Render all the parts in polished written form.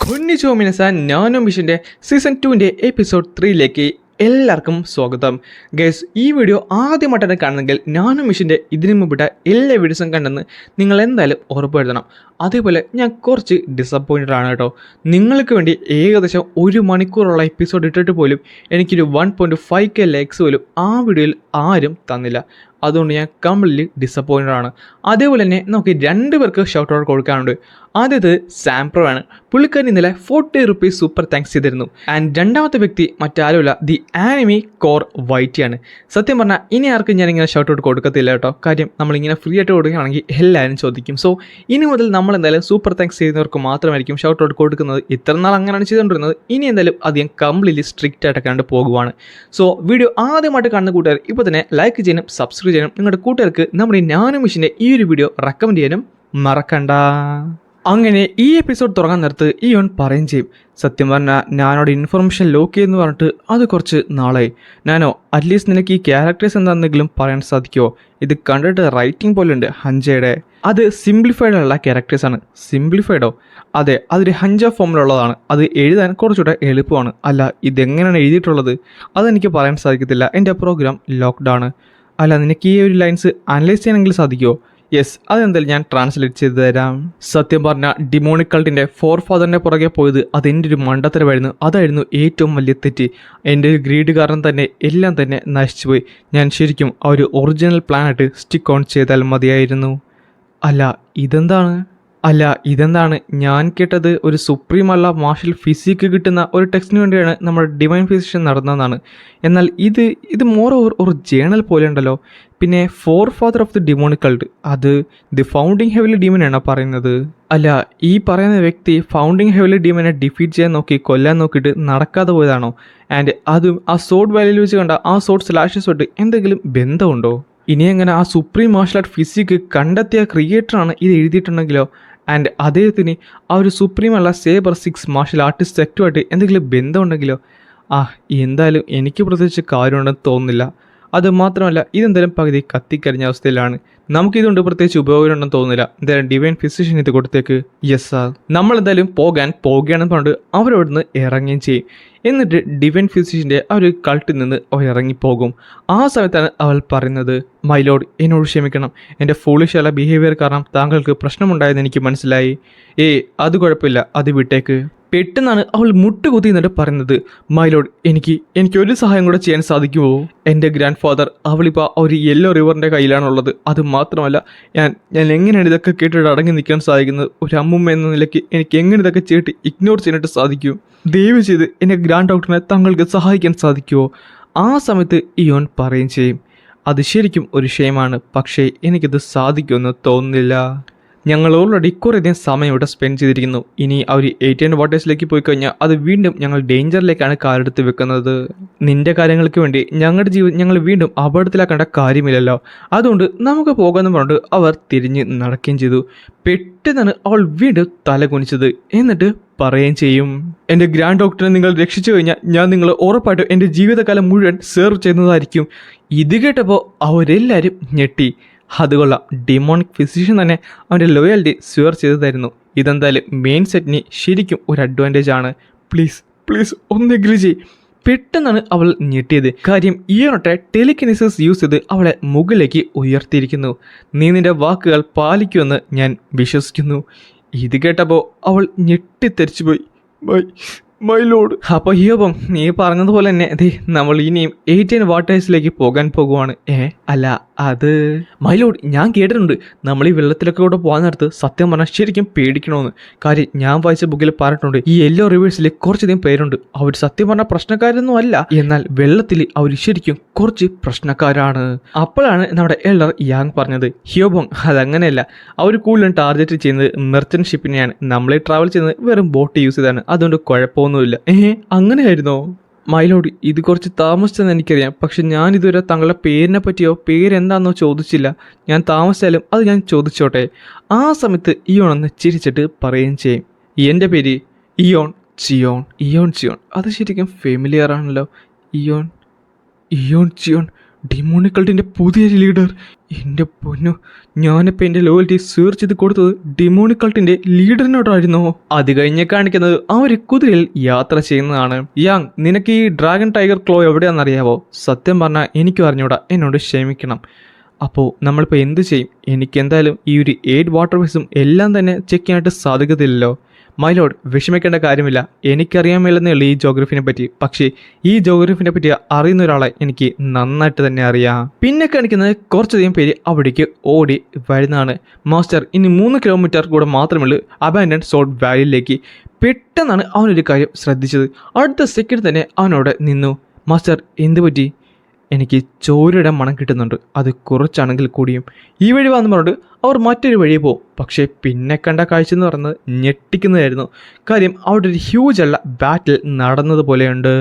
കൊന്നിച്ചോ മിനസാൻ nano മിഷൻ്റെ season 2 episode 3 എല്ലാവർക്കും സ്വാഗതം. ഗൈസ്, ഈ വീഡിയോ ആദ്യമായിട്ടാണ് കാണുന്നെങ്കിൽ നാനോ മിഷൻ്റെ ഇതിനു മുമ്പിട്ട എല്ലാ വീഡിയോസും കണ്ടെന്ന് നിങ്ങൾ എന്തായാലും ഉറപ്പുവരുത്തണം. അതേപോലെ ഞാൻ കുറച്ച് ഡിസപ്പോയിൻറ്റഡ് ആണ് കേട്ടോ. നിങ്ങൾക്ക് വേണ്ടി ഏകദേശം 1 മണിക്കൂറുള്ള എപ്പിസോഡ് ഇട്ടിട്ട് പോലും എനിക്കൊരു 1.5K ലൈക്സ് പോലും ആ വീഡിയോയിൽ ആരും തന്നില്ല. അതുകൊണ്ട് ഞാൻ കംപ്ലീറ്റ്ലി ഡിസപ്പോയിൻറ്റഡ് ആണ്. അതേപോലെ തന്നെ നമുക്ക് 2 പേർക്ക് ഷൗട്ട് ഔട്ട് കൊടുക്കാനുണ്ട്. ആദ്യത് സാംപ്രോ ആണ്. പുള്ളിക്കാരൻ ഇന്നലെ 40 റുപ്പീസ് സൂപ്പർ താങ്ക്സ് ചെയ്തിരുന്നു. ആൻഡ് രണ്ടാമത്തെ വ്യക്തി മറ്റാരുമല്ല, ദി ആനിമി കോർ വൈറ്റിയാണ്. സത്യം പറഞ്ഞാൽ ഇനി ആർക്കും ഞാനിങ്ങനെ ഷൗട്ട് ഔട്ട് കൊടുക്കത്തില്ല കേട്ടോ. കാര്യം നമ്മളിങ്ങനെ ഫ്രീ ആയിട്ട് കൊടുക്കുകയാണെങ്കിൽ എല്ലാവരും ചോദിക്കും. സോ ഇനി മുതൽ നമ്മൾ എന്തായാലും സൂപ്പർ താങ്ക്സ് ചെയ്യുന്നവർക്ക് മാത്രമായിരിക്കും ഷൗട്ട് ഔട്ട് കൊടുക്കുന്നത്. ഇത്ര നാൾ അങ്ങനെയാണ് ചെയ്തുകൊണ്ടിരുന്നത്. ഇനി എന്തായാലും അധികം കംപ്ലീറ്റ്ലി സ്ട്രിക്റ്റ് ആയിട്ട് കണ്ട് പോകുവാണ്. സോ വീഡിയോ ആദ്യമായിട്ട് കാണുന്ന കൂട്ടുകാർ ഇപ്പോൾ തന്നെ ലൈക്ക് ചെയ്യാനും സബ്സ്ക്രൈബ് ചെയ്യാനും നിങ്ങളുടെ കൂട്ടുകാർക്ക് നമ്മുടെ നാനോ മിഷൻ്റെ ഈ ഒരു വീഡിയോ റെക്കമെൻഡ് ചെയ്യാനും മറക്കണ്ട. അങ്ങനെ ഈ എപ്പിസോഡ് തുടങ്ങാൻ നേരത്ത് ഇയോൺ പറയും ചെയ്യും, സത്യം പറഞ്ഞാൽ ഞാനോട് ഇൻഫർമേഷൻ ലോക്ക് ചെയ്യുമെന്ന് പറഞ്ഞിട്ട് അത് കുറച്ച് നാളായി. ഞാനോ അറ്റ്ലീസ്റ്റ് നിനക്ക് ഈ ക്യാരക്ടേഴ്സ് എന്താണെന്നെങ്കിലും പറയാൻ സാധിക്കുമോ? ഇത് കണ്ടിട്ട് റൈറ്റിംഗ് പോലെ ഉണ്ട് ഹഞ്ചയുടെ. അത് സിംപ്ലിഫൈഡ് ഉള്ള ക്യാരക്ടേഴ്സാണ്. സിംപ്ലിഫൈഡോ? അതെ, അതൊരു ഹഞ്ച ഫോമിലുള്ളതാണ്. അത് എഴുതാൻ കുറച്ചുകൂടെ എളുപ്പമാണ്. അല്ല, ഇതെങ്ങനെയാണ് എഴുതിയിട്ടുള്ളത് അതെനിക്ക് പറയാൻ സാധിക്കത്തില്ല. എൻ്റെ പ്രോഗ്രാം ലോക്ക്ഡ് ആണ്. അല്ല, നിനക്ക് ഈ ഒരു ലൈൻസ് അനലൈസ് ചെയ്യാനെങ്കിലും സാധിക്കുമോ? യെസ്, അതെന്തായാലും ഞാൻ ട്രാൻസ്ലേറ്റ് ചെയ്ത് തരാം. സത്യം പറഞ്ഞാൽ ഡിമോണിക് കൾട്ടിൻ്റെ ഫോർ ഫാദറിൻ്റെ പുറകെ പോയത് അതെൻ്റെ ഒരു മണ്ടത്തരമായിരുന്നു. അതായിരുന്നു ഏറ്റവും വലിയ തെറ്റ്. എൻ്റെ ഒരു ഗ്രീഡ് കാരണം തന്നെ എല്ലാം തന്നെ നശിച്ചുപോയി. ഞാൻ ശരിക്കും ആ ഒരു ഒറിജിനൽ പ്ലാനായിട്ട് സ്റ്റിക്ക് ഓൺ ചെയ്താൽ മതിയായിരുന്നു. ഇതെന്താണ് ഞാൻ കേട്ടത്? ഒരു സുപ്രീം അല്ല മാർഷൽ ഫിസിക്ക് കിട്ടുന്ന ഒരു ടെക്സ്റ്റിന് വേണ്ടിയാണ് നമ്മുടെ ഡിവൈൻ ഫിസിഷൻ നടന്നതെന്നാണ്. എന്നാൽ ഇത് മോർ ഓവർ ഒരു ജേണൽ പോലെ ഉണ്ടല്ലോ. പിന്നെ for father of the demonic cult, അത് ദി ഫൗണ്ടിങ് ഹെവലി ഡീമനാണ് പറയുന്നത്. അല്ല, ഈ പറയുന്ന വ്യക്തി ഫൗണ്ടിങ് ഹെവലി ഡീമനെ ഡിഫീറ്റ് ചെയ്യാൻ നോക്കി കൊല്ലാൻ നോക്കിയിട്ട് നടക്കാതെ പോയതാണോ? ആൻഡ് അതും ആ സോഡ് വാല്യൂൽ വെച്ച് കണ്ട ആ സോഡ് സ്ലാഷസോട്ട് എന്തെങ്കിലും ബന്ധമുണ്ടോ? ഇനി എങ്ങനെ ആ സുപ്രീം മാർഷൽ ആർട്ട് ഫിസിക്ക് കണ്ടെത്തിയ ക്രിയേറ്ററാണ് ഇത് എഴുതിയിട്ടുണ്ടെങ്കിലോ? ആൻഡ് അദ്ദേഹത്തിന് ആ ഒരു സുപ്രീം അല്ല സേബർ 6 മാർഷൽ ആർട്ടിസ്റ്റ് സെറ്റുമായിട്ട് എന്തെങ്കിലും ബന്ധമുണ്ടെങ്കിലോ? എന്തായാലും എനിക്ക് പ്രത്യേകിച്ച് കാര്യമുണ്ടെന്ന് തോന്നുന്നില്ല. അതുമാത്രമല്ല, ഇതെന്തായാലും പകുതി കത്തിക്കരിഞ്ഞ അവസ്ഥയിലാണ്. നമുക്കിതുകൊണ്ട് പ്രത്യേകിച്ച് ഉപയോഗമുണ്ടെന്ന് തോന്നുന്നില്ല. എന്തായാലും ഡിവൈൻ ഫിസിഷ്യൻ ഇത് കൊടുത്തേക്ക്. യെസ് സാർ, നമ്മളെന്തായാലും പോകുകയാണെന്ന് പറഞ്ഞിട്ട് അവരവിടുന്ന് ഇറങ്ങുകയും ചെയ്യും. എന്നിട്ട് ഡിവൈൻ ഫിസിഷ്യൻ്റെ ആ ഒരു കൾട്ടിൽ നിന്ന് അവർ ഇറങ്ങിപ്പോകും. ആ സമയത്താണ് അവൾ പറയുന്നത്, മൈ ലോഡ്, എന്നോട് ക്ഷമിക്കണം. എൻ്റെ ഫൂളിഷ് ബിഹേവിയർ കാരണം താങ്കൾക്ക് പ്രശ്നമുണ്ടായെന്ന് എനിക്ക് മനസ്സിലായി. അത് കുഴപ്പമില്ല, അത് വിട്ടേക്ക്. പെട്ടെന്നാണ് അവൾ മുട്ടുകുത്തി എന്നിട്ട് പറയുന്നത്, മൈലോഡ്, എനിക്ക് ഒരു സഹായം കൂടെ ചെയ്യാൻ സാധിക്കുമോ? എൻ്റെ ഗ്രാൻഡ് ഫാദർ അവളിപ്പോൾ ഒരു യെല്ലോ റിവറിൻ്റെ കയ്യിലാണുള്ളത്. അത് മാത്രമല്ല, ഞാൻ എങ്ങനെയാണ് ഇതൊക്കെ കേട്ടിട്ട് അടങ്ങി നിൽക്കാൻ സാധിക്കുന്നത്? ഒരു അമ്മുമ്മ എന്ന നിലയ്ക്ക് എനിക്ക് എങ്ങനെ ഇതൊക്കെ ചെയ്തിട്ട് ഇഗ്നോർ ചെയ്യാനായിട്ട് സാധിക്കും? ദയവ് ചെയ്ത് എൻ്റെ ഗ്രാൻഡ് ഡോക്ടറിനെ താങ്കൾക്ക് സഹായിക്കാൻ സാധിക്കുമോ? ആ സമയത്ത് ഇയോൺ പറയുകയും ചെയ്യും, അത് ശരിക്കും ഒരു ഷെയിമാണ്, പക്ഷേ എനിക്കത് സാധിക്കുമെന്ന് തോന്നുന്നില്ല. ഞങ്ങൾ ഓൾറെഡി കുറേയധികം സമയം ഇവിടെ സ്പെൻഡ് ചെയ്തിരിക്കുന്നു. ഇനി ആ ഒരു 800 വാട്ടേഴ്സിലേക്ക് പോയി കഴിഞ്ഞാൽ അത് വീണ്ടും ഞങ്ങൾ ഡേഞ്ചറിലേക്കാണ് കാലെടുത്ത് വെക്കുന്നത്. നിന്റെ കാര്യങ്ങൾക്ക് വേണ്ടി ഞങ്ങളുടെ ജീവിതം ഞങ്ങൾ വീണ്ടും അപകടത്തിലാക്കേണ്ട കാര്യമില്ലല്ലോ. അതുകൊണ്ട് നമുക്ക് പോകാമെന്ന് പറഞ്ഞിട്ട് അവർ തിരിഞ്ഞ് നടക്കുകയും ചെയ്തു. പെട്ടെന്നാണ് അവൾ വീണ്ടും തല കുനിച്ചത്. എന്നിട്ട് പറയുകയും ചെയ്യും, എൻ്റെ ഗ്രാൻഡ് ഡോക്ടറിനെ നിങ്ങൾ രക്ഷിച്ചു കഴിഞ്ഞാൽ ഞാൻ നിങ്ങൾ ഉറപ്പായിട്ടും എൻ്റെ ജീവിതകാലം മുഴുവൻ സെർവ് ചെയ്യുന്നതായിരിക്കും. ഇത് കേട്ടപ്പോൾ അവരെല്ലാവരും ഞെട്ടി. അതുകൊള്ളാം, ഡിമോണിക് ഫിസിഷ്യൻ തന്നെ അവൻ്റെ ലോയാലിറ്റി സ്വേർ ചെയ്തതായിരുന്നു. ഇതെന്തായാലും മെയിൻ സെറ്റിന് ശരിക്കും ഒരു അഡ്വാൻറ്റേജ് ആണ്. പ്ലീസ് ഒന്നെങ്കിലും ചെയ്യ്. പെട്ടെന്നാണ് അവൾ ഞെട്ടിയത്. കാര്യം ഈയൊട്ടെ ടെലിക്കിനസിസ് യൂസ് ചെയ്ത് അവളെ മുകളിലേക്ക് ഉയർത്തിയിരിക്കുന്നു. നീ നിന്റെ വാക്കുകൾ പാലിക്കുമെന്ന് ഞാൻ വിശ്വസിക്കുന്നു. ഇത് കേട്ടപ്പോൾ അവൾ ഞെട്ടിത്തെറിച്ചുപോയി. My lord. അപ്പോൾ ഹിയോബം, നീ പറഞ്ഞതുപോലെ തന്നെ നമ്മൾ ഇനിയും 18 വാട്ടേഴ്സിലേക്ക് പോകാൻ പോകുവാണ്. അത് മൈലോഡ്, ഞാൻ കേട്ടിട്ടുണ്ട് നമ്മൾ ഈ വെള്ളത്തിലൊക്കെ കൂടെ പോകാൻ നേരത്ത് സത്യം പറഞ്ഞാൽ ശരിക്കും പേടിക്കണമെന്ന്. കാര്യം ഞാൻ വായിച്ച ബുക്കിൽ പറഞ്ഞിട്ടുണ്ട്, ഈ യെല്ലോ റിവേഴ്സിൽ കുറച്ചധികം പേരുണ്ട്. അവർ സത്യം പറഞ്ഞാൽ പ്രശ്നക്കാരൊന്നും അല്ല, എന്നാൽ വെള്ളത്തിൽ അവർ ശരിക്കും കുറച്ച് പ്രശ്നക്കാരാണ്. അപ്പോഴാണ് നമ്മുടെ എൽഡർ യാങ് പറഞ്ഞത്, ഹിയോബോങ്, അതങ്ങനെയല്ല, അവർ കൂടുതലും ടാർഗറ്റ് ചെയ്യുന്നത് മെർച്ചന്റ് ഷിപ്പിനെയാണ്. നമ്മളെ ട്രാവൽ ചെയ്യുന്നത് വെറും ബോട്ട് യൂസ് ചെയ്താണ്. അതുകൊണ്ട് കുഴപ്പമൊന്നുമില്ല. അങ്ങനെയായിരുന്നോ? മൈലോഡ്, ഇത് കുറച്ച് താമസിച്ചെന്ന് എനിക്കറിയാം. പക്ഷെ ഞാൻ ഇതുവരെ താങ്കളുടെ പേരിനെ പറ്റിയോ പേരെന്താണെന്നോ ചോദിച്ചില്ല. ഞാൻ താമസിച്ചാലും അത് ഞാൻ ചോദിച്ചോട്ടെ? ആ സമയത്ത് ഇയോൺ ഒന്ന് ചിരിച്ചിട്ട് പറയുകയും ചെയ്യും, എൻ്റെ പേര് ഇയോൺ ചിയോൺ. അത് ശരിക്കും ഫെമിലിയർ ആണല്ലോ. ഇയോൺ ചിയോൺ. ഡിമോണിക് കൾട്ടിൻ്റെ പുതിയ ലീഡർ. എൻ്റെ പൊന്നു, ഞാനിപ്പോൾ എൻ്റെ ലോയൽറ്റി സെർച്ച് ചെയ്ത് കൊടുത്തത് ഡിമോണിക് കൾട്ടിൻ്റെ ലീഡറിനോടായിരുന്നോ? അത് കഴിഞ്ഞ് കാണിക്കുന്നത് അവർ കുതിരയിൽ യാത്ര ചെയ്യുന്നതാണ്. യാങ്, നിനക്ക് ഈ ഡ്രാഗൺ ടൈഗർ ക്ലോ എവിടെയാണെന്നറിയാവോ? സത്യം പറഞ്ഞാൽ എനിക്കും അറിഞ്ഞൂടാ, എന്നോട് ക്ഷമിക്കണം. അപ്പോൾ നമ്മളിപ്പോൾ എന്ത് ചെയ്യും? എനിക്കെന്തായാലും ഈ ഒരു 8 വാട്ടർ വേസും എല്ലാം തന്നെ ചെക്ക് ചെയ്യാനായിട്ട് സാധിക്കത്തില്ലല്ലോ. മൈലോഡ്, വിഷമിക്കേണ്ട കാര്യമില്ല. എനിക്കറിയാമല്ലെന്നേ ഉള്ളൂ ഈ ജോഗ്രഫിനെ പറ്റി. പക്ഷേ ഈ ജോഗ്രഫിനെ പറ്റി അറിയുന്ന ഒരാളെ എനിക്ക് നന്നായിട്ട് തന്നെ അറിയാം. പിന്നെ കാണിക്കുന്നത് കുറച്ചധികം പേര് അവിടേക്ക് ഓടി വരുന്നതാണ്. മാസ്റ്റർ, ഇനി 3 കിലോമീറ്റർ കൂടെ മാത്രമേ അബാൻഡൻ സോൾട്ട് വാലിയിലേക്ക്. പെട്ടെന്നാണ് അവനൊരു കാര്യം ശ്രദ്ധിച്ചത്. അടുത്ത സെക്കൻഡ് തന്നെ അവനവിടെ നിന്നു. മാസ്റ്റർ, എന്ത് പറ്റി? എനിക്ക് ചോരയുടെ മണം കിട്ടുന്നുണ്ട്, അത് കുറച്ചാണെങ്കിൽ കൂടിയും. ഈ വഴി വന്നു പറഞ്ഞിട്ട് അവർ മറ്റൊരു വഴി പോകും. പക്ഷേ പിന്നെ കണ്ട കാഴ്ച എന്ന് പറയുന്നത് ഞെട്ടിക്കുന്നതായിരുന്നു. കാര്യം അവിടെ ഒരു ഹ്യൂജ് അല്ല ബാറ്റിൽ നടന്നതുപോലെയുണ്ട്.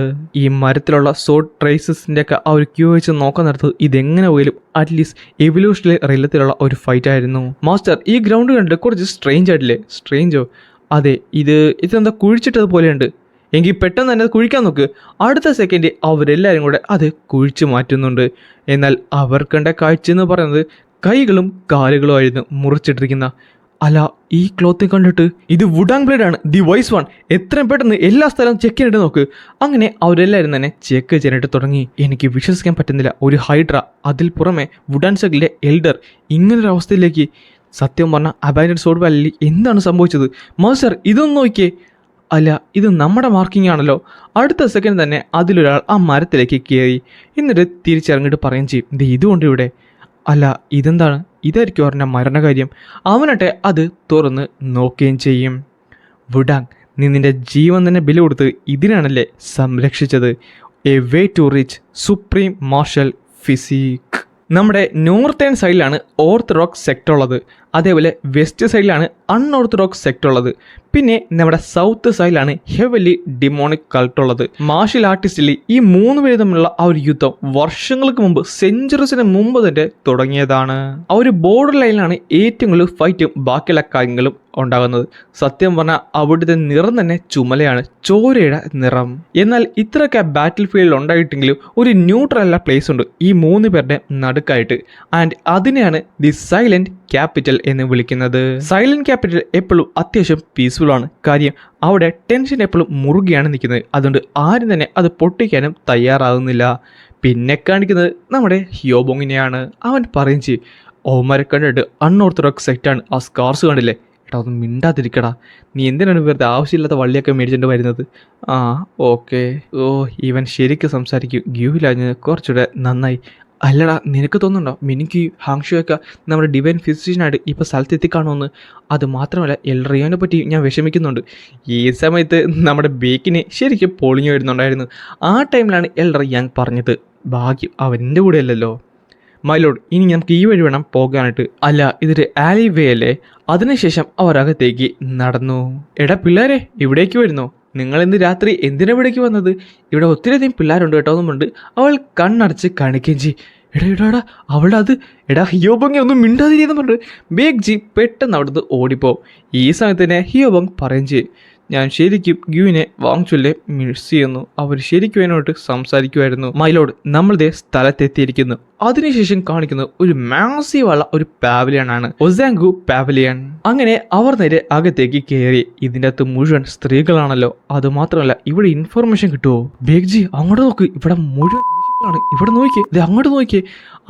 ഈ മരത്തിലുള്ള സോഡ് ട്രേസസിൻ്റെ ഒക്കെ ആ ഒരു ക്യൂ വെച്ച് നോക്കാൻ നടത്തത് ഇതെങ്ങനെ പോയാലും അറ്റ്ലീസ്റ്റ് എവല്യൂഷനിലെ റിലത്തിലുള്ള ഒരു ഫൈറ്റ് ആയിരുന്നു. മാസ്റ്റർ, ഈ ഗ്രൗണ്ട് കണ്ടിട്ട് കുറച്ച് സ്ട്രേഞ്ച് ആയിട്ടില്ലേ? സ്ട്രേഞ്ചോ? അതെ, ഇതെന്താ കുഴിച്ചിട്ടതുപോലെയുണ്ട്. എങ്കിൽ പെട്ടെന്ന് തന്നെ അത് കുഴിക്കാൻ നോക്ക്. അടുത്ത സെക്കൻഡ് അവരെല്ലാവരും കൂടെ അത് കുഴിച്ചു മാറ്റുന്നുണ്ട്. എന്നാൽ അവർ കണ്ട കാഴ്ച എന്ന് പറയുന്നത് കൈകളും കാലുകളും ആയിരുന്നു മുറിച്ചിട്ടിരിക്കുന്ന. അല്ല, ഈ ക്ലോത്ത് കണ്ടിട്ട് ഇത് വുഡാങ് ബ്ലേഡ് ആണ്, ദി വൈസ് വൺ. എത്രയും പെട്ടെന്ന് എല്ലാ സ്ഥലവും ചെക്ക് ചെയ്യാനായിട്ട് നോക്ക്. അങ്ങനെ അവരെല്ലാവരും തന്നെ ചെക്ക് ചെയ്യാനായിട്ട് തുടങ്ങി. എനിക്ക് വിശ്വസിക്കാൻ പറ്റുന്നില്ല, ഒരു ഹൈഡ്ര, അതിൽ പുറമെ വുഡാൻ സൈക്കിളിലെ എൽഡർ, ഇങ്ങനൊരു അവസ്ഥയിലേക്ക്. സത്യം പറഞ്ഞാൽ അബാൻഡൻ സോൾട്ട് വാലിയിൽ എന്താണ് സംഭവിച്ചത്? മാസ്റ്റർ, ഇതൊന്നും നോക്കിയേ. അല്ല, ഇത് നമ്മുടെ മാർക്കിംഗ് ആണല്ലോ. അടുത്ത സെക്കൻഡ് തന്നെ അതിലൊരാൾ ആ മരത്തിലേക്ക് കയറി. എന്നിട്ട് തിരിച്ചിറങ്ങിയിട്ട് പറയുകയും ചെയ്യും, ഇത് ഇതുകൊണ്ട് ഇവിടെ. അല്ല, ഇതെന്താണ്? ഇതായിരിക്കും അവരുടെ മരണകാര്യം. അവനട്ടെ അത് തുറന്ന് നോക്കുകയും ചെയ്യും. വുഡാങ്, നീ നിന്റെ ജീവൻ തന്നെ ബലി കൊടുത്ത് ഇതിനാണല്ലേ സംരക്ഷിച്ചത്? A way to reach supreme martial physique. നമ്മുടെ നോർത്തേൺ സൈഡിലാണ് ഓർത്തഡോക്സ് സെക്ടർ ഉള്ളത്. അതേപോലെ വെസ്റ്റ് സൈഡിലാണ് അൺഓർത്തഡോക്സ് സെക്ടർ ഉള്ളത്. പിന്നെ നമ്മുടെ സൗത്ത് സൈഡിലാണ് ഹെവലി ഡിമോണിക് കൾട്ട് ഉള്ളത്. മാർഷ്യൽ ആർട്ടിസ്റ്റിൽ ഈ 3 പേര് തമ്മിലുള്ള ആ ഒരു യുദ്ധം വർഷങ്ങൾക്ക് മുമ്പ്, സെഞ്ചുറീസിന് മുമ്പ് തന്നെ തുടങ്ങിയതാണ്. ആ ഒരു ബോർഡർ ലൈനിലാണ് ഏറ്റവും കൂടുതൽ ഫൈറ്റും ബാക്കിയുള്ള കാര്യങ്ങളും ഉണ്ടാകുന്നത്. സത്യം പറഞ്ഞാൽ അവിടുത്തെ നിറം തന്നെ ചുമലയാണ്, ചോരയുടെ നിറം. എന്നാൽ ഇത്രയൊക്കെ ബാറ്റിൽ ഫീൽഡിൽ ഉണ്ടായിട്ടെങ്കിലും ഒരു ന്യൂട്രൽ പ്ലേസ് ഉണ്ട് ഈ 3 പേരുടെ നടുക്കായിട്ട്. ആൻഡ് അതിനെയാണ് ദി സൈലന്റ് ക്യാപിറ്റൽ എന്ന് വിളിക്കുന്നത്. സൈലന്റ് ക്യാപിറ്റൽ എപ്പോഴും അത്യാവശ്യം പീസ്ഫുൾ ആണ്. കാര്യം അവിടെ ടെൻഷൻ എപ്പോഴും മുറുകെയാണ് നിൽക്കുന്നത്. അതുകൊണ്ട് ആരും തന്നെ അത് പൊട്ടിക്കാനും തയ്യാറാകുന്നില്ല. പിന്നെ കാണിക്കുന്നത് നമ്മുടെ ഹിയോബോങ്ങിനെയാണ്. അവൻ പറയും ചെയ്യും, ഓമാരെ കണ്ടിട്ട് അൺഓർത്തഡോക്സ് സെക്റ്റാണ്. ആ സ്കാർസ് കണ്ടില്ലേ? എടാ, ഒന്നും മിണ്ടാതിരിക്കടാ. നീ എന്തിനാണ് വെറുതെ ആവശ്യമില്ലാത്ത വള്ളിയൊക്കെ മേടിച്ചിട്ട് വരുന്നത്? ആ, ഓക്കെ. ഓ, ഇവൻ ശരിക്കും സംസാരിക്കും. ഗ്യൂവിലാഞ്ഞ് കുറച്ചുകൂടെ നന്നായി. അല്ലടാ, നിനക്ക് തോന്നുന്നുണ്ടോ മിനിക്ക് ഹാങ്ഷുയൊക്കെ നമ്മുടെ ഡിവൈൻ ഫിസിഷ്യനായിട്ട് ഇപ്പോൾ സ്ഥലത്ത് എത്തിക്കാണോന്ന്? അത് മാത്രമല്ല, എൽറിയോനെ പറ്റി ഞാൻ വിഷമിക്കുന്നുണ്ട്. ഈ സമയത്ത് നമ്മുടെ ബേക്കിന് ശരിക്കും പൊളിഞ്ഞു വരുന്നുണ്ടായിരുന്നു. ആ ടൈമിലാണ് എൽറിയാങ് പറഞ്ഞത്, ഭാഗ്യം അവൻ്റെ കൂടെ അല്ലല്ലോ. മൈലോഡ്, ഇനി നമുക്ക് ഈ വഴി വേണം പോകാനായിട്ട്. അല്ല, ഇതൊരു ആലി വേ അല്ലേ? അതിനുശേഷം അവർ അകത്തേക്ക് നടന്നു. എടാ പിള്ളേരെ, ഇവിടേക്ക് വരുന്നോ? നിങ്ങൾ ഇന്ന് രാത്രി എന്തിനാ ഇവിടേക്ക് വന്നത്? ഇവിടെ ഒത്തിരിയധികം പിള്ളേരുണ്ട് കേട്ടോ എന്നുമുണ്ട്. അവൾ കണ്ണടച്ച് കാണിക്കുകയും ചെയ്യും. എടാ അവളുടെ അത്, എടാ ഹിയോബോങ് ഒന്നും മിണ്ടാതിരിയെന്ന് പറഞ്ഞിട്ട് ബേഗ്ജി പെട്ടെന്ന് അവിടുന്ന് ഓടിപ്പോവും. ഈ സമയത്ത് തന്നെ ഹിയോബോങ് പറയുകയും ചെയ്യും, ഞാൻ ശരിക്കും ഗ്യൂവിനെ വാങ്ചുല്ലെ മിസ് ചെയ്യുന്നു. അവർ ശരിക്കും എന്നോട്ട് സംസാരിക്കുമായിരുന്നു. മൈലോഡ്, നമ്മളിതേ സ്ഥലത്തെത്തിയിരിക്കുന്നു. അതിനുശേഷം കാണിക്കുന്നത് ഒരു മാസീവുള്ള ഒരു പാവലിയനാണ്, ഒസാങ്കു പാവലിയൻ. അങ്ങനെ അവർ നേരെ അകത്തേക്ക് കയറി. ഇതിൻ്റെ അകത്ത് മുഴുവൻ സ്ത്രീകളാണല്ലോ. അത് മാത്രമല്ല, ഇവിടെ ഇൻഫർമേഷൻ കിട്ടുമോ? ബേഗ്ജി അങ്ങോട്ട് നോക്ക്, ഇവിടെ മുഴുവൻ ഇവിടെ നോക്കിയേ, ഇത് അങ്ങോട്ട് നോക്കിയേ.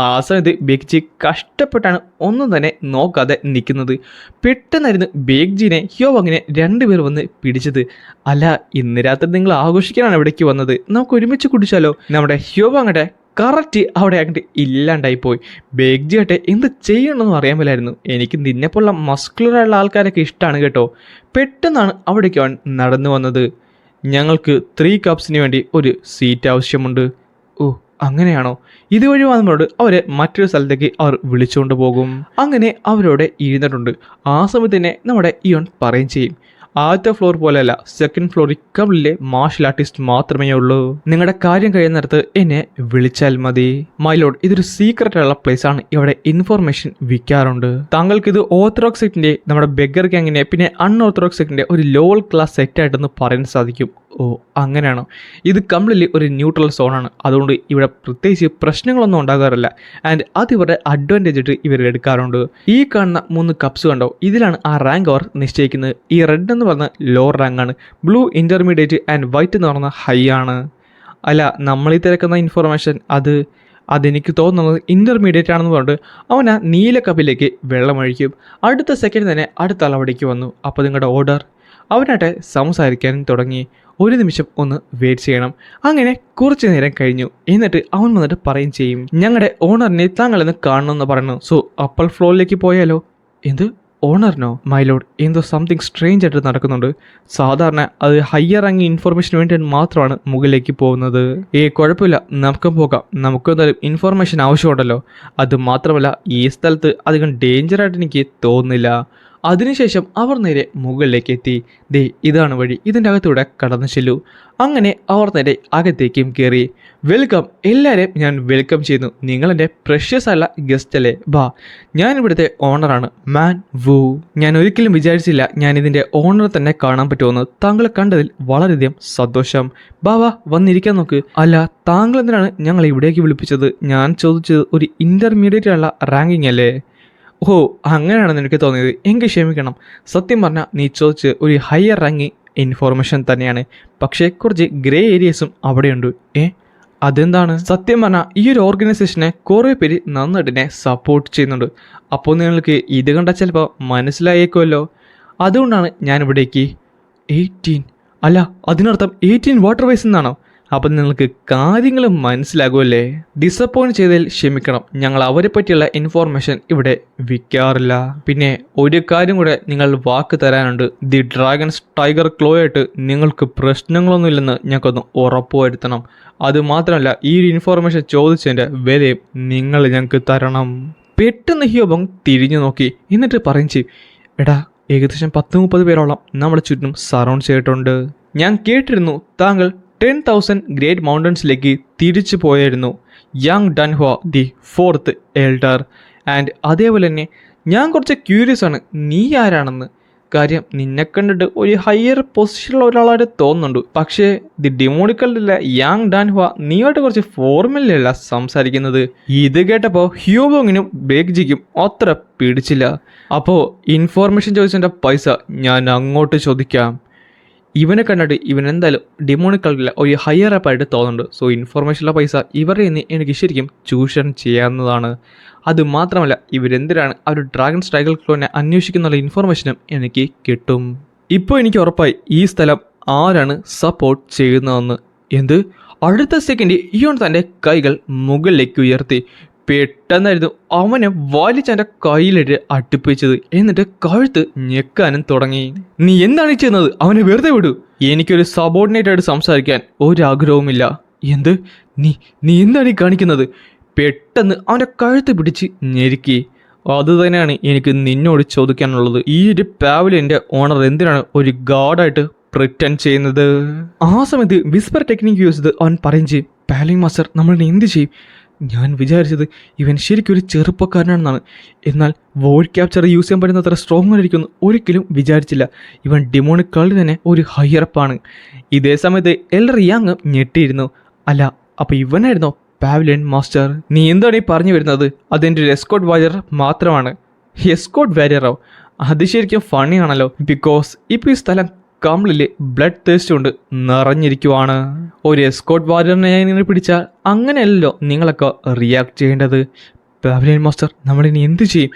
ആ സമയത്ത് ബേഗ്ജി കഷ്ടപ്പെട്ടാണ് ഒന്നും തന്നെ നോക്കാതെ നിൽക്കുന്നത്. പെട്ടെന്നായിരുന്നു ബേഗ്ജിനെ ഹിയോബോങ്ങിനെ 2 പേർ വന്ന് പിടിച്ചത്. അല്ല, ഇന്ന് രാത്രി നിങ്ങൾ ആഘോഷിക്കാനാണ് ഇവിടേക്ക് വന്നത്, നമുക്ക് ഒരുമിച്ച് കുടിച്ചാലോ? നമ്മുടെ ഹിയോബോങ്ങടെ കറക്റ്റ് അവിടെ അങ്ങോട്ട് ഇല്ലാണ്ടായിപ്പോയി. ബേഗ്ജി ആട്ടെ എന്ത് ചെയ്യണമെന്ന് അറിയാൻ മേലായിരുന്നു. എനിക്ക് നിന്നെപ്പോലുള്ള മസ്കുലറായുള്ള ആൾക്കാരൊക്കെ ഇഷ്ടമാണ് കേട്ടോ. പെട്ടെന്നാണ് അവിടേക്ക് അവൻ നടന്നു വന്നത്. ഞങ്ങൾക്ക് 3 കപ്സിന് വേണ്ടി ഒരു സീറ്റ് ആവശ്യമുണ്ട്. ഓ, അങ്ങനെയാണോ? ഇതുവഴി വന്നവരോട് അവരെ മറ്റൊരു സ്ഥലത്തേക്ക് അവർ വിളിച്ചുകൊണ്ട് പോകും. അങ്ങനെ അവരോട് ഇരുന്നിട്ടുണ്ട്. ആ സമയത്ത് തന്നെ നമ്മുടെ ഇയോൺ പറയും ചെയ്യും, ആദ്യത്തെ ഫ്ലോർ പോലെയല്ല, സെക്കൻഡ് ഫ്ലോറിൽ കബിളിലെ മാർഷൽ ആർട്ടിസ്റ്റ് മാത്രമേ ഉള്ളൂ. നിങ്ങളുടെ കാര്യം കഴിയുന്നിടത്ത് എന്നെ വിളിച്ചാൽ മതി. മൈലോഡ്, ഇതൊരു സീക്രട്ട് ഉള്ള പ്ലേസ് ആണ്. ഇവിടെ ഇൻഫർമേഷൻ വിൽക്കാറുണ്ട്. താങ്കൾക്ക് ഇത് ഓർത്തഡോക്സ് സെക്റ്റിന്റെ, നമ്മുടെ ബെഗർ ഗാങ്ങിന്റെ, പിന്നെ അൺഓർത്തഡോക്സ് സെക്റ്റിന്റെ ഒരു ലോവൽ ക്ലാസ് സെറ്റ് ആയിട്ടെന്ന് പറയാൻ സാധിക്കും. ഓ അങ്ങനെയാണോ? ഇത് കംപ്ലീറ്റ്ലി ഒരു ന്യൂട്രൽ സോണാണ്. അതുകൊണ്ട് ഇവിടെ പ്രത്യേകിച്ച് പ്രശ്നങ്ങളൊന്നും ഉണ്ടാകാറില്ല. ആൻഡ് അത് ഇവരുടെ അഡ്വാൻറ്റേജ് ആയിട്ട് ഇവർ എടുക്കാറുണ്ട്. ഈ കാണുന്ന 3 കപ്സ് കണ്ടോ, ഇതിലാണ് ആ റാങ്ക് അവർ നിശ്ചയിക്കുന്നത്. ഈ റെഡ് എന്ന് പറഞ്ഞ ലോ റാങ്ക് ആണ്, ബ്ലൂ ഇൻ്റർമീഡിയറ്റ് ആൻഡ് വൈറ്റ് എന്ന് പറഞ്ഞ ഹൈ ആണ്. അല്ല, നമ്മൾ ഈ തിരക്കുന്ന ഇൻഫർമേഷൻ അതെനിക്ക് തോന്നുന്നത് ഇൻ്റർമീഡിയറ്റ് ആണെന്ന് പറഞ്ഞിട്ട് അവൻ ആ നീല കപ്പിലേക്ക് വെള്ളമൊഴിക്കും. അടുത്ത സെക്കൻഡ് തന്നെ അടുത്ത ആൾ അവിടേക്ക് വന്നു. അപ്പോൾ നിങ്ങളുടെ ഓർഡർ. അവനാട്ടെ സംസാരിക്കാനും തുടങ്ങി. ഒരു നിമിഷം ഒന്ന് വെയിറ്റ് ചെയ്യണം. അങ്ങനെ കുറച്ച് നേരം കഴിഞ്ഞു. എന്നിട്ട് അവൻ വന്നിട്ട് പറയും ചെയ്യും, ഞങ്ങളുടെ ഓണറിനെ താങ്കളെന്ന് കാണണമെന്ന് പറയുന്നു. സോ അപ്പർ ഫ്ലോറിലേക്ക് പോയാലോ? എന്ത് ഓണറിനോ? മൈലോഡ്, എന്തോ സംതിങ് സ്ട്രേഞ്ച് ആയിട്ട് നടക്കുന്നുണ്ട്. സാധാരണ അത് ഹയർ റാങ്ക് ഇൻഫർമേഷന് വേണ്ടി മാത്രമാണ് മുകളിലേക്ക് പോകുന്നത്. കുഴപ്പമില്ല, നമുക്ക് പോകാം. നമുക്ക് എന്തായാലും ഇൻഫർമേഷൻ ആവശ്യമുണ്ടല്ലോ. അത് മാത്രമല്ല ഈ സ്ഥലത്ത് അധികം ഡേഞ്ചറായിട്ട് എനിക്ക് തോന്നുന്നില്ല. അതിനുശേഷം അവർ നേരെ മുകളിലേക്ക് എത്തി. ദേ ഇതാണ് വഴി, ഇതിൻ്റെ അകത്തൂടെ കടന്നു ചെല്ലൂ. അങ്ങനെ അവർ നേരെ അകത്തേക്കും കയറി. വെൽക്കം, എല്ലാവരെയും ഞാൻ വെൽക്കം ചെയ്യുന്നു. നിങ്ങളെൻ്റെ പ്രഷ്യസ് അല്ല ഗസ്റ്റ് അല്ലേ? ബാ, ഞാൻ ഇവിടുത്തെ ഓണറാണ്, മാൻ വു. ഞാൻ ഒരിക്കലും വിചാരിച്ചില്ല ഞാൻ ഇതിൻ്റെ ഓണറെ തന്നെ കാണാൻ പറ്റുമെന്ന്. താങ്കളെ കണ്ടതിൽ വളരെയധികം സന്തോഷം. ബാ വന്നിരിക്കാൻ നോക്ക്. അല്ല, താങ്കൾ എന്തിനാണ് ഞങ്ങളെ ഇവിടേക്ക് വിളിപ്പിച്ചത്? ഞാൻ ചോദിച്ചത് ഒരു ഇൻ്റർമീഡിയറ്റ് ഉള്ള റാങ്കിങ് അല്ലേ? ഓ അങ്ങനെയാണെന്ന് എനിക്ക് തോന്നിയത്. എങ്കിൽ ക്ഷമിക്കണം. സത്യം പറഞ്ഞാൽ നീ ചോദിച്ച് ഒരു ഹയർ റാങ്കിങ് ഇൻഫോർമേഷൻ തന്നെയാണ്. പക്ഷേ കുറച്ച് ഗ്രേ ഏരിയസും അവിടെയുണ്ട്. അതെന്താണ്? സത്യം പറഞ്ഞാൽ ഈ ഒരു ഓർഗനൈസേഷനെ കുറേ പേര് നന്നായിട്ട് സപ്പോർട്ട് ചെയ്യുന്നുണ്ട്. അപ്പോൾ നിങ്ങൾക്ക് ഇത് കണ്ടാൽ ചിലപ്പോൾ മനസ്സിലായേക്കുമല്ലോ. അതുകൊണ്ടാണ് ഞാനിവിടേക്ക് 18 അല്ല, അതിനർത്ഥം 18 വാട്ടർ വേസ് എന്നാണോ? അപ്പം നിങ്ങൾക്ക് കാര്യങ്ങൾ മനസ്സിലാകുമല്ലേ? ഡിസപ്പോയിൻറ്റ് ചെയ്തതിൽ ക്ഷമിക്കണം. ഞങ്ങൾ അവരെ പറ്റിയുള്ള ഇൻഫോർമേഷൻ ഇവിടെ വിൽക്കാറില്ല. പിന്നെ ഒരു കാര്യം കൂടെ നിങ്ങൾ വാക്ക് തരാനുണ്ട്. ദി ഡ്രാഗൺസ് ടൈഗർ ക്ലോ ആയിട്ട് നിങ്ങൾക്ക് പ്രശ്നങ്ങളൊന്നുമില്ലെന്ന് ഞങ്ങൾക്കൊന്ന് ഉറപ്പുവരുത്തണം. അത് മാത്രമല്ല, ഈ ഒരു ഇൻഫോർമേഷൻ ചോദിച്ചതിൻ്റെ വിലയും നിങ്ങൾ ഞങ്ങൾക്ക് തരണം. പെട്ടെന്ന് ഹിയോബങ് തിരിഞ്ഞു നോക്കി. എന്നിട്ട് പറയും ചെയ്യും, എടാ ഏകദേശം 10-30 പേരോളം നമ്മുടെ ചുറ്റും സറൗണ്ട് ചെയ്തിട്ടുണ്ട്. ഞാൻ കേട്ടിരുന്നു താങ്കൾ 10,000 ഗ്രേറ്റ് മൗണ്ടൻസിലേക്ക് തിരിച്ചു പോയായിരുന്നു. യങ് ഡൻഹ്വ ദി 4th എൽഡർ. ആൻഡ് അതേപോലെ തന്നെ ഞാൻ കുറച്ച് ക്യൂരിയസ് ആണ്, നീ ആരാണെന്ന്. കാര്യം നിന്നെ കണ്ടിട്ട് ഒരു ഹയർ പൊസിഷനുള്ള ഒരാളായിട്ട് തോന്നുന്നുണ്ട്. പക്ഷേ ദി ഡിമോണിക്കലിലെ യങ് ഡൻഹ്വ നീയായിട്ട് കുറച്ച് ഫോർമലല്ല സംസാരിക്കുന്നത്. ഇത് കേട്ടപ്പോൾ ഹ്യൂബോങ്ങിനും ബേഗ്ജിക്കും അത്ര പിടിച്ചില്ല. അപ്പോൾ ഇൻഫോർമേഷൻ ചോദിച്ചതിൻ്റെ പൈസ ഞാൻ അങ്ങോട്ട് ചോദിക്കാം. ഇവനെ കണ്ടിട്ട് ഇവൻ എന്തായാലും ഡിമോണിക്കലില്ല ഒരു ഹയർ അപ്പായിട്ട് തോന്നുന്നുണ്ട്. സോ ഇൻഫോർമേഷനുള്ള പൈസ ഇവരെ നിന്ന് എനിക്ക് ശരിക്കും ചൂഷണം ചെയ്യാവുന്നതാണ്. അത് മാത്രമല്ല, ഇവരെന്തിനാണ് ആ ഒരു ഡ്രാഗൺ ടൈഗർ ക്ലോനെ അന്വേഷിക്കുന്നുള്ള ഇൻഫോർമേഷനും എനിക്ക് കിട്ടും. ഇപ്പോൾ എനിക്ക് ഉറപ്പായി ഈ സ്ഥലം ആരാണ് സപ്പോർട്ട് ചെയ്യുന്നതെന്ന്. എന്ത്? അടുത്ത സെക്കൻഡ് ഇയോൺ തൻ്റെ കൈകൾ മുകളിലേക്ക് ഉയർത്തി. പെട്ടെന്നായിരുന്നു അവനെ വലിച്ചെൻ്റെ കയ്യിലിട്ട് അടുപ്പിച്ചത്. എന്നിട്ട് കഴുത്ത് ഞെക്കാനും തുടങ്ങി. നീ എന്താണ് ചെയ്യുന്നത്? അവനെ വെറുതെ വിടൂ. എനിക്കൊരു സബോർഡിനേറ്റ് ആയിട്ട് സംസാരിക്കാൻ ഒരാഗ്രഹവുമില്ല. എന്ത്? നീ എന്താണ് ഈ കാണിക്കുന്നത്? പെട്ടെന്ന് അവൻ്റെ കഴുത്ത് പിടിച്ച് ഞെരുക്കി. അതുതന്നെയാണ് എനിക്ക് നിന്നോട് ചോദിക്കാനുള്ളത്. ഈ ഒരു പാവലിൻ്റെ ഓണർ എന്തിനാണ് ഒരു ഗാർഡായിട്ട് പ്രിറ്റൻഡ് ചെയ്യുന്നത്? ആ സമയത്ത് വിസ്പർ ടെക്നിക്ക് യൂസ് ചെയ്ത് അവൻ പറയും ചെയ്യും, പാലിംഗ് മാസ്റ്റർ നമ്മളിനെ എന്ത് ചെയ്യും? ഞാൻ വിചാരിച്ചത് ഇവൻ ശരിക്കും ഒരു ചെറുപ്പക്കാരനാണെന്നാണ്. എന്നാൽ വോയിഡ് ക്യാപ്ചർ യൂസ് ചെയ്യാൻ പറ്റുന്ന അത്ര സ്ട്രോങ് ആയിരിക്കുമെന്ന് ഒരിക്കലും വിചാരിച്ചില്ല. ഇവൻ ഡിമോണിക് കളി തന്നെ ഒരു ഹയറപ്പാണ്. ഇതേ സമയത്ത് എൽഡർ യങ് ഞെട്ടിയിരുന്നു. അല്ല, അപ്പോൾ ഇവനായിരുന്നോ പാവലിയൻ മാസ്റ്റർ? നീ എന്താണ് ഈ പറഞ്ഞു വരുന്നത്? അതെൻ്റെ ഒരു എസ്കോട്ട് വാരിയർ മാത്രമാണ്. എസ്കോട്ട് വാരിയറോ? അത് ശരിക്കും ഫണിയാണല്ലോ. ബിക്കോസ് ഇപ്പോൾ ഈ സ്ഥലം കംപ്ലീറ്റ്ലി ബ്ലഡ് തേസ്റ്റ് കൊണ്ട് നിറഞ്ഞിരിക്കുവാണ്. ഒരു എസ്കോട്ട് വാരിയറിനെ നിങ്ങൾ പിടിച്ചാൽ അങ്ങനെയല്ലോ നിങ്ങളൊക്കെ റിയാക്ട് ചെയ്യേണ്ടത്. പാവലിയൻ മാസ്റ്റർ നമ്മളിനി എന്ത് ചെയ്യും?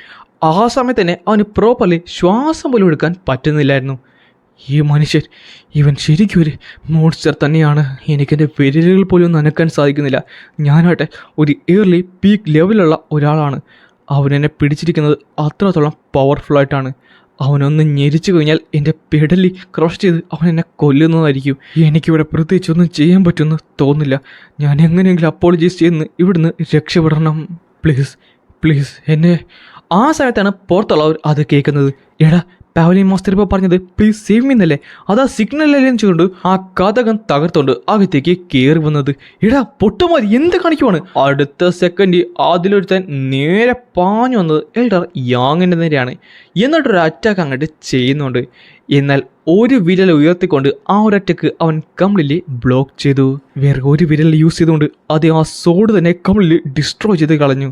ആ സമയത്ത് തന്നെ അവന് പ്രോപ്പർലി ശ്വാസം പോലും എടുക്കാൻ പറ്റുന്നില്ലായിരുന്നു. ഈ മനുഷ്യൻ, ഇവൻ ശരിക്കും ഒരു മോൺസ്റ്റർ തന്നെയാണ്. എനിക്കെൻ്റെ വിരലുകൾ പോലും നനക്കാൻ സാധിക്കുന്നില്ല. ഞാനാട്ടെ ഒരു ഇയർലി പീക്ക് ലെവലുള്ള ഒരാളാണ്. അവനെന്നെ പിടിച്ചിരിക്കുന്നത് അത്രത്തോളം പവർഫുള്ളായിട്ടാണ്. അവനൊന്ന് ഞെരിച്ചു കഴിഞ്ഞാൽ എൻ്റെ പെടലി ക്രഷ് ചെയ്ത് അവൻ എന്നെ കൊല്ലുന്നതായിരിക്കും. എനിക്കിവിടെ പ്രത്യേകിച്ചൊന്നും ചെയ്യാൻ പറ്റുമെന്ന് തോന്നില്ല. ഞാൻ എങ്ങനെയെങ്കിലും അപ്പോളജൈസ് ചെയ്യുന്ന ഇവിടുന്ന് രക്ഷപ്പെടണം. പ്ലീസ് എന്നെ. ആ സമയത്താണ് പുറത്തുള്ളവർ അത് കേൾക്കുന്നത്. എടാ പാവലിയൻ മാസ്റ്റർ ഇപ്പോൾ പറഞ്ഞത് പ്ലീസ് സേവ് മീ എന്നല്ലേ, അതാ സിഗ്നൽ അല്ലേ വെച്ചുകൊണ്ട് ആ കഥകം തകർത്തോണ്ട് അകത്തേക്ക് കയറി വന്നത്. എടാ പൊട്ടുമാതി എന്ത് കാണിക്കുവാണ്? അടുത്ത സെക്കൻഡ് അതിലൊരുത്താൻ നേരെ പാഞ്ഞു വന്നത് എൽഡർ യാങ്ങിൻ്റെ നേരെയാണ്. എന്നിട്ടൊരു അറ്റാക്ക് അങ്ങോട്ട് ചെയ്യുന്നുണ്ട്. എന്നാൽ ഒരു വിരൽ ഉയർത്തിക്കൊണ്ട് ആ ഒരു അറ്റാക്ക് അവൻ കംപ്ലീറ്റ്ലി ബ്ലോക്ക് ചെയ്തു. വേറെ ഒരു വിരൽ യൂസ് ചെയ്തുകൊണ്ട് അത് ആ സോഡ് തന്നെ കംപ്ലീറ്റ്ലി ഡിസ്ട്രോയ് ചെയ്ത് കളഞ്ഞു.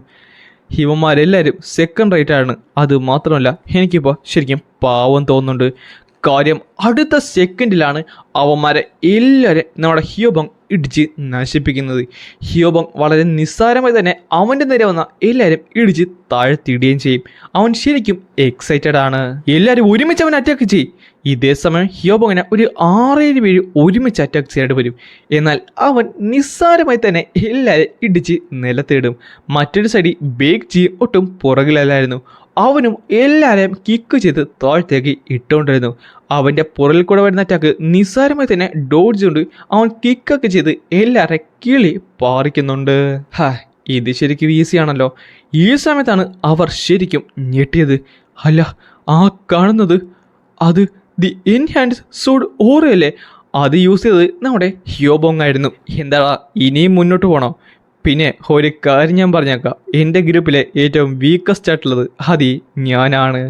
ഇവന്മാരെല്ലാവരും സെക്കൻഡ് റേറ്റ് ആണ്. അത് മാത്രമല്ല എനിക്കിപ്പോൾ ശരിക്കും പാവം തോന്നുന്നുണ്ട്. കാര്യം അടുത്ത സെക്കൻഡിലാണ് അവന്മാരെ എല്ലാവരും നമ്മുടെ ഹിയോബങ് ഇടിച്ച് നശിപ്പിക്കുന്നത്. ഹിയോബങ് വളരെ നിസ്സാരമായി തന്നെ അവൻ്റെ നേരെ വന്ന എല്ലാവരും ഇടിച്ച് താഴ്ത്തിയിടുകയും ചെയ്യും. അവൻ ശരിക്കും എക്സൈറ്റഡ് ആണ്. എല്ലാവരും ഒരുമിച്ച് അവൻ അറ്റാക്ക് ചെയ്യും. ഇതേ സമയം ഹിയോബങ്ങിനെ ഒരു 6-7 പേര് ഒരുമിച്ച് അറ്റാക്ക് ചെയ്യേണ്ടി വരും. എന്നാൽ അവൻ നിസ്സാരമായി തന്നെ എല്ലാവരും ഇടിച്ച് നിലത്തിടും. മറ്റൊരു സൈഡിൽ ബേക്ക് ജി ഒട്ടും പുറകിലല്ലായിരുന്നു. അവനും എല്ലാവരെയും കിക്ക് ചെയ്ത് താഴത്തേക്ക് ഇട്ടുകൊണ്ടിരുന്നു. അവൻ്റെ പുറകിൽ കൂടെ വരുന്ന അറ്റാക്ക് നിസ്സാരമായി തന്നെ ഡോഡ്ജ് കൊണ്ട് അവൻ കിക്കൊക്കെ ചെയ്ത് എല്ലാവരെയും കിളി പാറിക്കുന്നുണ്ട്. ഇത് ശരിക്കും ഈസിയാണല്ലോ. ഈ സമയത്താണ് അവർ ശരിക്കും ഞെട്ടിയത്. അല്ല, ആ കാണുന്നത് അത് ദി എൻഹാൻഡ് സോഡ് ഓറയല്ലേ? അത് യൂസ് ചെയ്തത് നമ്മുടെ ഹിയോബോങ് ആയിരുന്നു. എന്താ ഇനിയും മുന്നോട്ട് പോകണം? പിന്നെ ഒരു കാര്യം ഞാൻ പറഞ്ഞേക്കാം, എൻ്റെ ഗ്രൂപ്പിലെ ഏറ്റവും വീക്കസ്റ്റ് ആയിട്ടുള്ളത് അത് ഞാനാണ്.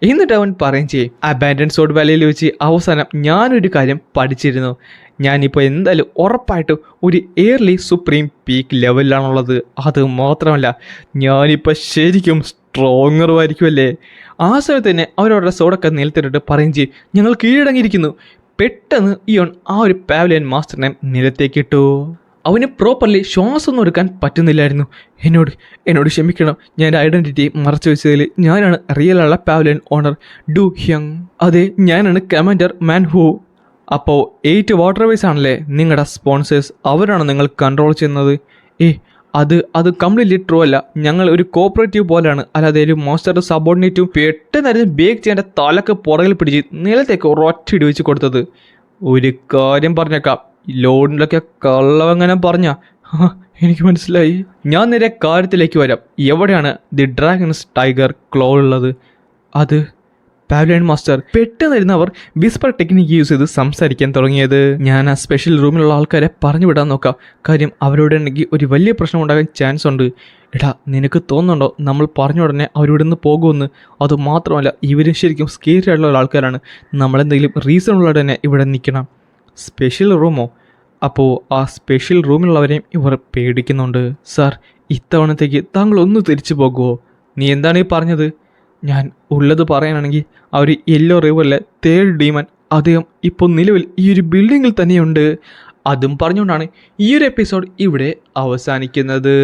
എന്നിട്ട് അവൻ പറയും ചെയ്യും, അബാൻഡൻ സോഡ് വാലിയിൽ വെച്ച് അവസാനം ഞാനൊരു കാര്യം പഠിച്ചിരുന്നു. ഞാനിപ്പോൾ എന്തായാലും ഉറപ്പായിട്ടും ഒരു എയർലി സുപ്രീം പീക്ക് ലെവലിലാണുള്ളത്. അത് മാത്രമല്ല ഞാനിപ്പോൾ ശരിക്കും സ്ട്രോങ്ങറും ആയിരിക്കുമല്ലേ. ആ സമയത്ത് തന്നെ അവരവരുടെ സോഡൊക്കെ നിലത്തിട്ടിട്ട് പറയും ചെയ്യും, ഞങ്ങൾ കീഴടങ്ങിയിരിക്കുന്നു. പെട്ടെന്ന് ഇയോൺ ആ ഒരു പാവലിയൻ മാസ്റ്ററിനെ നിലത്തേക്കിട്ടു. അവന് പ്രോപ്പർലി ശ്വാസമൊന്നും എടുക്കാൻ പറ്റുന്നില്ലായിരുന്നു. എന്നോട് ക്ഷമിക്കണം, ഞാൻ ഐഡൻറ്റിറ്റി മറച്ചു വെച്ചതിൽ. ഞാനാണ് റിയലുള്ള പാവലിയൻ ഓണർ ഡു ഹ്യങ്. അതെ, ഞാനാണ് കമാൻഡർ മാൻഹു. അപ്പോൾ 8 വാട്ടർവേസ് ആണല്ലേ നിങ്ങളുടെ സ്പോൺസേഴ്സ്? അവരാണ് നിങ്ങൾ കൺട്രോൾ ചെയ്യുന്നത്? അത് കംപ്ലീറ്റ്ലി ട്രൂ അല്ല. ഞങ്ങൾ ഒരു കോപ്പറേറ്റീവ് പോലെയാണ്, അല്ലാതെ ഒരു മാസ്റ്റർ സബോർഡിനേറ്റും. പെട്ടെന്നായിരുന്നു ബേക്ക് ചെയ്യേണ്ട തലക്ക് പുറകിൽ പിടിച്ച് നിലത്തേക്ക് ഒരൊറ്റ ഇടിവെച്ച് കൊടുത്തത്. ഒരു കാര്യം പറഞ്ഞേക്കാം, ലോഡിലൊക്കെ കള്ളവങ്ങനെ പറഞ്ഞ എനിക്ക് മനസ്സിലായി. ഞാൻ നേരെ കാര്യത്തിലേക്ക് വരാം. എവിടെയാണ് ദി ഡ്രാഗൺസ് ടൈഗർ ക്ലോ ഉള്ളത്? അത് പാവലിയൻ മാസ്റ്റർ. പെട്ടെന്നായിരുന്നു അവർ വിസ്പർ ടെക്നിക്ക് യൂസ് ചെയ്ത് സംസാരിക്കാൻ തുടങ്ങിയത്. ഞാൻ ആ സ്പെഷ്യൽ റൂമിലുള്ള ആൾക്കാരെ പറഞ്ഞു വിടാൻ നോക്കാം. കാര്യം അവരോട് ഉണ്ടെങ്കിൽ ഒരു വലിയ പ്രശ്നം ഉണ്ടാകാൻ ചാൻസ് ഉണ്ട്. എടാ, നിനക്ക് തോന്നുന്നുണ്ടോ നമ്മൾ പറഞ്ഞ ഉടനെ അവരിവിടെ നിന്ന് പോകുമെന്ന്? അതുമാത്രമല്ല ഇവരും ശരിക്കും സ്കേരി ആയിട്ടുള്ള ആൾക്കാരാണ്. നമ്മളെന്തെങ്കിലും റീസൺ ഉള്ളത് തന്നെ ഇവിടെ നിൽക്കണം. സ്പെഷ്യൽ റൂമോ? അപ്പോൾ ആ സ്പെഷ്യൽ റൂമിലുള്ളവരെയും ഇവർ പേടിക്കുന്നുണ്ട്. സാർ, ഇത്തവണത്തേക്ക് താങ്കൾ ഒന്ന് തിരിച്ചു പോകുമോ? നീ എന്താണ് ഈ പറഞ്ഞത്? ഞാൻ ഉള്ളത് പറയാനാണെങ്കിൽ ആ ഒരു യെല്ലോ റിവറിലെ തേർഡ് ഡീമൻ അദ്ദേഹം ഇപ്പോൾ നിലവിൽ ഈ ഒരു ബിൽഡിങ്ങിൽ തന്നെയുണ്ട്. അതും പറഞ്ഞുകൊണ്ടാണ് ഈ ഒരു എപ്പിസോഡ് ഇവിടെ അവസാനിക്കുന്നത്.